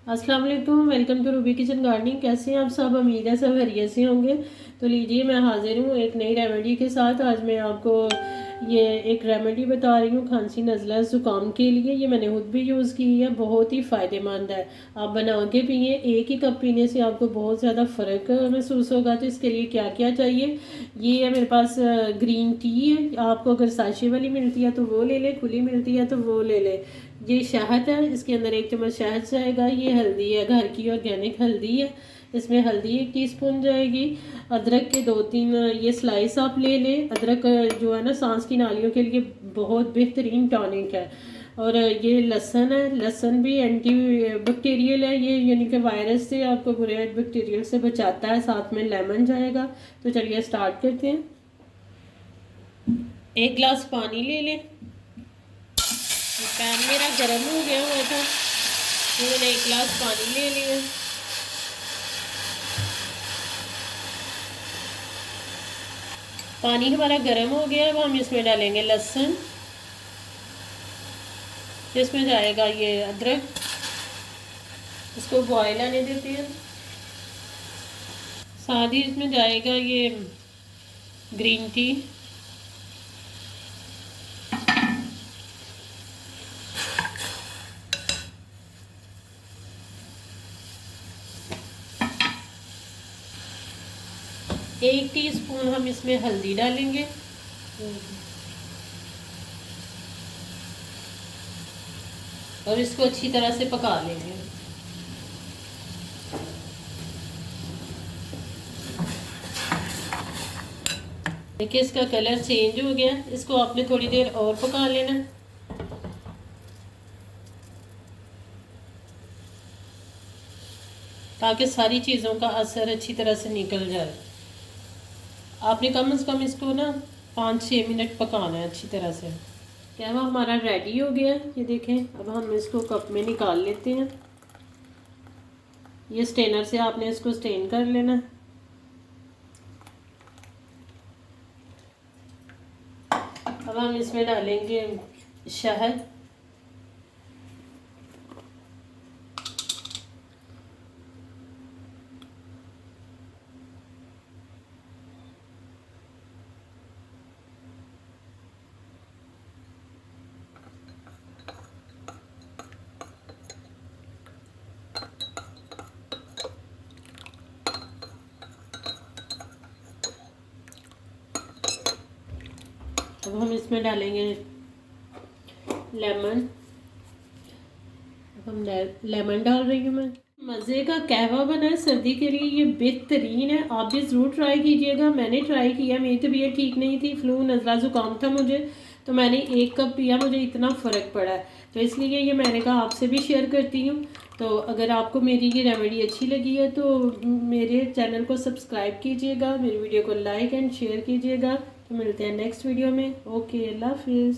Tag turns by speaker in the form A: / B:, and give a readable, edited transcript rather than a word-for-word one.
A: अस्सलाम वालेकुम, welcome to Ruby kitchen gardening. कैसे हैं आप सब? उम्मीद है सब खैरियत से होंगे। तो लीजिए, मैं हाजिर हूँ एक नई रेमेडी के साथ। आज मैं आपको ये एक रेमेडी बता रही हूँ खांसी नज़ला ज़ुकाम के लिए। ये मैंने खुद भी यूज़ की है, बहुत ही फ़ायदेमंद है। आप बना के पिए, एक ही कप पीने से आपको बहुत ज़्यादा फ़र्क महसूस होगा। तो इसके लिए क्या क्या चाहिए, ये है मेरे पास ग्रीन टी है। आपको अगर साशे वाली मिलती है तो वो ले लें, खुली मिलती है तो वो ले लें। ये शहद है, इसके अंदर 1 चम्मच शहद जाएगा। ये हल्दी है, घर की ऑर्गेनिक हल्दी है, इसमें हल्दी 1 टीस्पून जाएगी। अदरक के 2-3 ये स्लाइस आप ले लें। अदरक जो है ना, सांस की नालियों के लिए बहुत बेहतरीन टॉनिक है। और ये लहसुन है, लहसुन भी एंटी बैक्टीरियल है ये, यानी कि वायरस से आपको बुरे बैक्टीरियल से बचाता है। साथ में लेमन जाएगा। तो चलिए स्टार्ट करते हैं। 1 गिलास पानी ले लें। पैन मेरा गर्म हो गया हुआ था, तो मैंने 1 गिलास पानी ले लिया। पानी हमारा गर्म हो गया। अब हम इसमें डालेंगे लहसुन, इसमें जाएगा ये अदरक। इसको बॉयल आने देते हैं। साथ ही इसमें जाएगा ये ग्रीन टी। एक टीस्पून हम इसमें हल्दी डालेंगे। और इसको अच्छी तरह से पका लेंगे। देखिए, इसका कलर चेंज हो गया। इसको आपने थोड़ी देर और पका लेना, ताकि सारी चीज़ों का असर अच्छी तरह से निकल जाए। आपने कम से कम इसको ना 5-6 मिनट पकाना है अच्छी तरह से। कहवा हमारा रेडी हो गया, ये देखें। अब हम इसको कप में निकाल लेते हैं। ये स्टेनर से आपने इसको स्टेन कर लेना। अब हम इसमें डालेंगे शहद। अब हम इसमें डालेंगे लेमन। हम लेमन डाल रही हूँ मैं। मज़े का कहवा बना है सर्दी के लिए, ये बेहतरीन है। आप भी ज़रूर ट्राई कीजिएगा। मैंने ट्राई किया, मेरी तबीयत ठीक नहीं थी, फ्लू नज़ला ज़ुकाम था मुझे, तो मैंने 1 कप पिया, मुझे इतना फ़र्क पड़ा है। तो इसलिए ये मैंने कहा आपसे भी शेयर करती हूँ। तो अगर आपको मेरी ये रेमेडी अच्छी लगी है तो मेरे चैनल को सब्सक्राइब कीजिएगा, मेरी वीडियो को लाइक एंड शेयर कीजिएगा। तो मिलते हैं नेक्स्ट वीडियो में। ओके, अल्लाह हाफिज़।